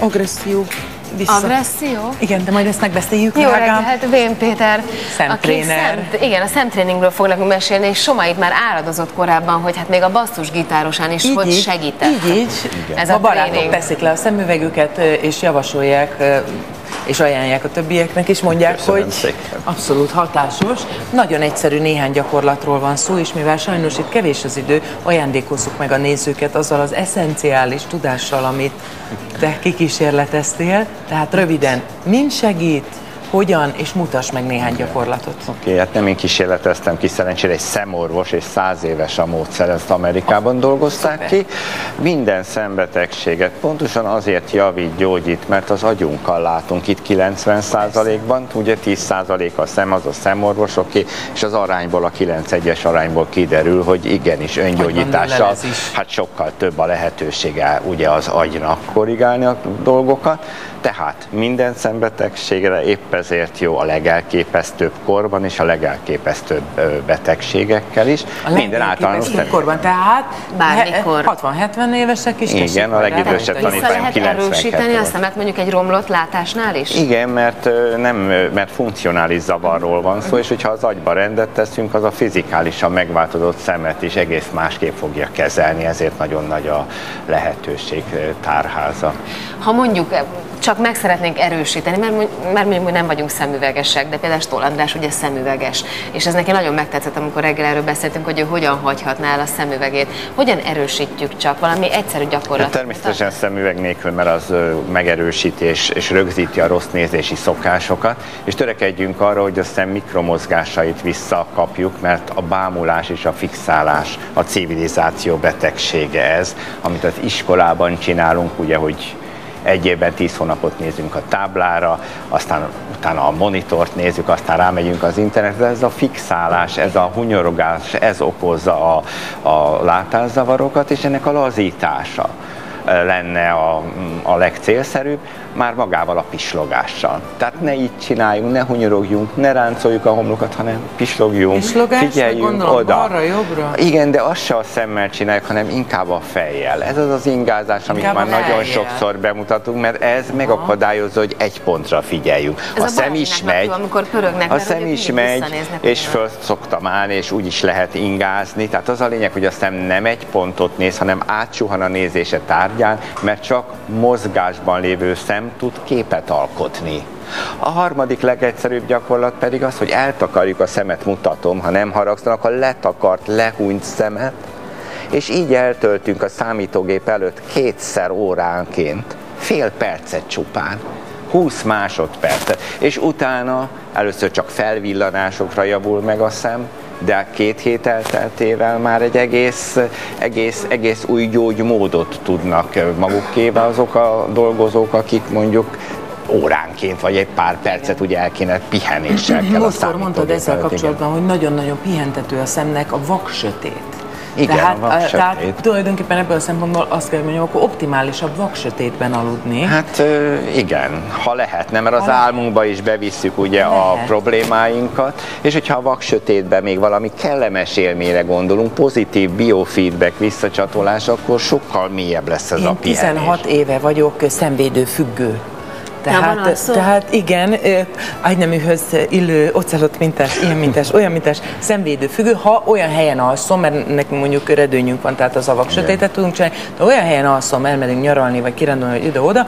Agresszió. Vissza. Agresszió? Igen, de majd ezt megbeszéljük. Jó reggelt, Vén Péter, szemtréner. Igen, a szemtréningről fog nekünk mesélni, és Somait már áradozott korábban, hogy hát még a basszusgitárosán is hogy segített. Így. Ez a barátok tréning. Teszik le a szemüvegüket, és javasolják, és ajánlják a többieknek, és mondják, köszönöm hogy szépen. Abszolút hatásos. Nagyon egyszerű néhány gyakorlatról van szó, és mivel sajnos itt kevés az idő, ajándékozzuk meg a nézőket azzal az eszenciális tudással, amit te kikísérleteztél. Tehát röviden, mind segít, hogyan, és mutass meg néhány gyakorlatot. Oké, hát nem én kísérleteztem ki, szerencsére egy szemorvos, és 100 éves a módszer, ezt Amerikában dolgozták ki. Minden szembetegséget pontosan azért javít, gyógyít, mert az agyunkkal látunk itt 90%-ban, ugye 10% a szem, az a szemorvos, oké, és az arányból, a 9:1-es arányból kiderül, hogy igenis öngyógyítással, hát sokkal több a lehetősége ugye az agynak korrigálni a dolgokat. Tehát minden szembetegségre épp ezért jó a legelképesztőbb korban és a legelképesztőbb betegségekkel is. Minden általános korban, tehát bármikor. 60-70 évesek is. Igen, a legidősebb tanítvány 92. Lehet erősíteni a szemet mondjuk egy romlott látásnál is? Igen, mert funkcionális zavarról van szó, és hogyha az agyba rendet teszünk, az a fizikálisan megváltozott szemet is egész másképp fogja kezelni, ezért nagyon nagy a lehetőség tárháza. Ha mondjuk csak meg szeretnénk erősíteni, mert mondjuk nem vagyunk szemüvegesek, de például Stoll András ugye szemüveges, és ez neki nagyon megtetszett, amikor reggel erről beszéltünk, hogy ő hogyan hagyhatná el a szemüvegét. Hogyan erősítjük csak? Valami egyszerű gyakorlat. Hát természetesen szemüveg nélkül, mert az megerősíti és rögzíti a rossz nézési szokásokat, és törekedjünk arra, hogy a szem mikromozgásait visszakapjuk, mert a bámulás és a fixálás a civilizáció betegsége ez, amit az iskolában csinálunk, ugye, hogy egy évben 10 hónapot nézünk a táblára, aztán utána a monitort nézzük, aztán rámegyünk az internetre. Ez a fixálás, ez a hunyorogás, ez okozza a látászavarokat, és ennek a lazítása lenne a legcélszerűbb, már magával a pislogással. Tehát ne így csináljunk, ne hunyorogjunk, ne ráncoljuk a homlokat, hanem pislogjunk, figyeljünk oda. Balra, jobbra? Igen, de azt se a szemmel csináljuk, hanem inkább a fejjel. Ez az az ingázás, amit már nagyon sokszor bemutatunk, mert ez megakadályozza, hogy egy pontra figyeljünk. Ez a szem is megy, a szem is megy, és föl szoktam állni, és úgy is lehet ingázni. Tehát az a lényeg, hogy a szem nem egy pontot néz, hanem átsuhan a nézése tárgyán, mert csak mozgásban lévő szem tud képet alkotni. A harmadik legegyszerűbb gyakorlat pedig az, hogy eltakarjuk a szemet, mutatom, ha nem haragszanak, a letakart, lehúnyt szemet, és így eltöltünk a számítógép előtt 2-szer óránként, fél percet csupán, 20 másodpercet, és utána először csak felvillanásokra javul meg a szem, de 2 hét elteltével már egy egész új gyógymódot tudnak magukével azok a dolgozók, akik mondjuk óránként vagy egy pár percet ugye el kéne pihenéssel kell a számítógép. Mondtad ezzel kapcsolatban, hogy nagyon-nagyon pihentető a szemnek a vaksötét. Igen, tehát tulajdonképpen ebből a szempontból azt kell mondjam, akkor optimálisabb vaksötétben aludni. Hát igen, ha lehetne, mert az álmunkba is bevisszük ugye a problémáinkat, és hogyha a vaksötétben még valami kellemes élményre gondolunk, pozitív biofeedback visszacsatolás, akkor sokkal mélyebb lesz ez a pihenés. 16 éve vagyok szenvedő függő. Tehát igen, ágyneműhöz illő ocelot mintás, ilyen mintás, olyan mintás szenvedő függő, ha olyan helyen alszom, mert nekünk mondjuk redőnyünk van, tehát az a vaksötétet tudunk csinálni, de olyan helyen alszom, elmegyünk nyaralni, vagy kirándulni, vagy ide-oda,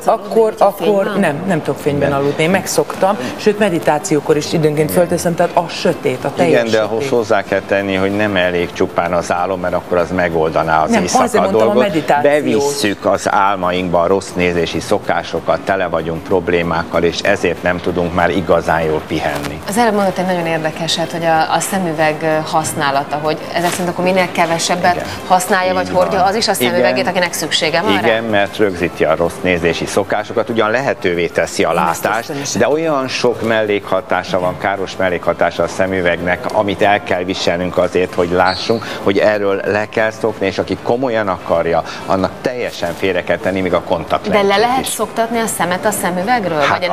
akkor nem tudok fényben aludni. Én megszoktam, sőt meditációkor is időnként fölteszem, tehát a sötét, a teljes igen, de ahhoz hozzá kell tenni, hogy nem elég csupán az álom, mert akkor az megoldaná az éjszaka dolgot. Bevisszük az álmainkba a rossz nézési szokásokat, tele vagyunk problémákkal, és ezért nem tudunk már igazán jól pihenni. Az előbb mondott egy nagyon érdekeset, hogy a szemüveg használata, hogy ezek szerint akkor minél kevesebbet használja, vagy hordja az is a szemüvegét, akinek szüksége van rá? Igen, mert rögzíti a rossz nézési szokásokat, ugyan lehetővé teszi a látást, de olyan sok mellékhatása van, káros mellékhatása a szemüvegnek, amit el kell viselnünk azért, hogy lássunk, hogy erről le kell szokni, és aki komolyan akarja, annak teljesen félre kell tenni, még a kontaktlencsét is. De le lehet szoktatni a szemet szemet a szemüvegről? Hát,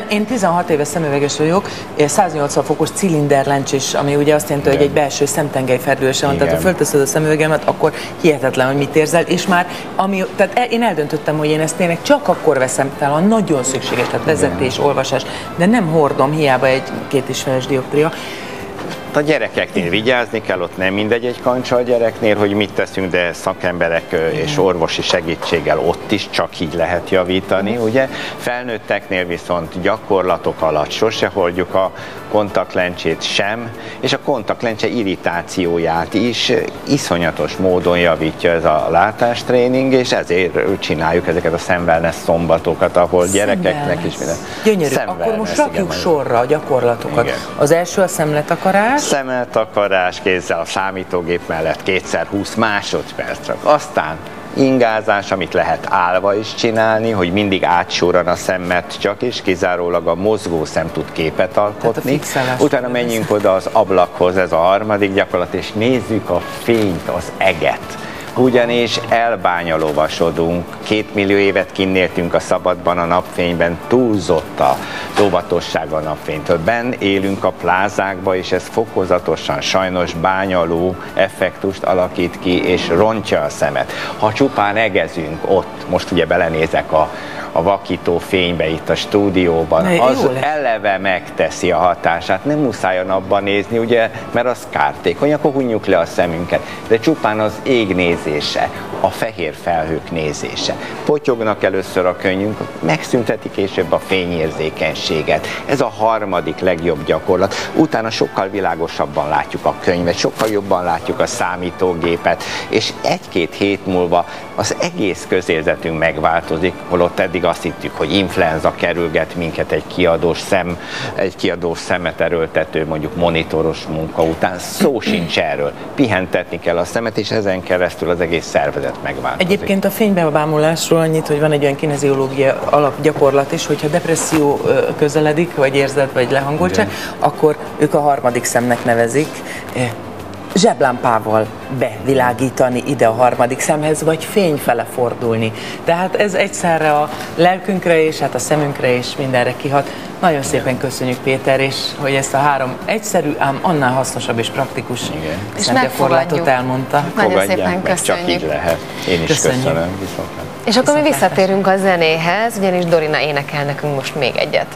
én 16 éves szemüveges vagyok, 180 fokos cilinderlencsés, ami ugye azt jelenti, hogy egy belső szemtengely ferdülése van, tehát ha fölteszed a szemüvegemet, akkor hihetetlen, hogy mit érzel, és már tehát én eldöntöttem, hogy én ezt tényleg csak akkor veszem fel, ha nagyon szükséges, tehát vezetés, olvasás, de nem hordom, hiába egy 2,5-es dioptria. A gyerekeknél vigyázni kell, ott nem mindegy egy kancsa a gyereknél, hogy mit teszünk, de szakemberek és orvosi segítséggel ott is csak így lehet javítani, ugye? Felnőtteknél viszont gyakorlatok alatt sose hordjuk a kontaktlencsét sem, és a kontaktlencse irritációját is iszonyatos módon javítja ez a látástréning, és ezért csináljuk ezeket a szemwellness szombatokat, ahol gyerekeknek is minden. Gyönyörű, akkor most rakjuk sorra a gyakorlatokat. Igen. Az első a szemletakarás. Szemletakarás kézzel a számítógép mellett 2x20 másodpercre. Aztán ingázás, amit lehet állva is csinálni, hogy mindig átsorran a szemmet, csak és kizárólag a mozgó szem tud képet alkotni. Utána menjünk oda az ablakhoz, ez a harmadik gyakorlat, és nézzük a fényt, az eget. Ugyanis elbányalovasodunk, 2 millió évet kinnéltünk a szabadban, a napfényben, túlzott a óvatosság a napfénytől. Benn élünk a plázákba, és ez fokozatosan sajnos bányaló effektust alakít ki, és rontja a szemet. Ha csupán egezünk ott, most ugye belenézek a vakító fénybe itt a stúdióban, az eleve megteszi a hatását. Nem muszáj a napban nézni, ugye, mert az kártékony, akkor hunjuk le a szemünket. De csupán az ég nézése, a fehér felhők nézése. Potyognak először a könnyünk, megszünteti később a fényérzékenységet. Ez a harmadik legjobb gyakorlat. Utána sokkal világosabban látjuk a könyvet, sokkal jobban látjuk a számítógépet, és 1-2 hét múlva az egész közérzetünk megváltozik, holott eddig azt hittük, hogy influenza kerülget minket egy kiadós szemet erőltető, mondjuk monitoros munka után. Szó sincs erről. Pihentetni kell a szemet, és ezen keresztül az egész szervezet megváltozik. Egyébként a fénybebámulásról annyit, hogy van egy olyan kineziológia alapgyakorlat is, hogyha depresszió közeledik, vagy érzet, vagy lehangoltság, akkor ők a harmadik szemnek nevezik. Zseblámpával bevilágítani ide a harmadik szemhez, vagy fényfele fordulni. Tehát ez egyszerre a lelkünkre és hát a szemünkre és mindenre kihat. Nagyon szépen köszönjük, Péter, és hogy ezt a 3 egyszerű, ám annál hasznosabb és praktikus szemgyakorlatot elmondta. Nagyon szépen köszönjük. Csak így lehet. Én is köszönöm. És akkor mi visszatérünk a zenéhez, ugyanis Dorina énekel nekünk most még egyet.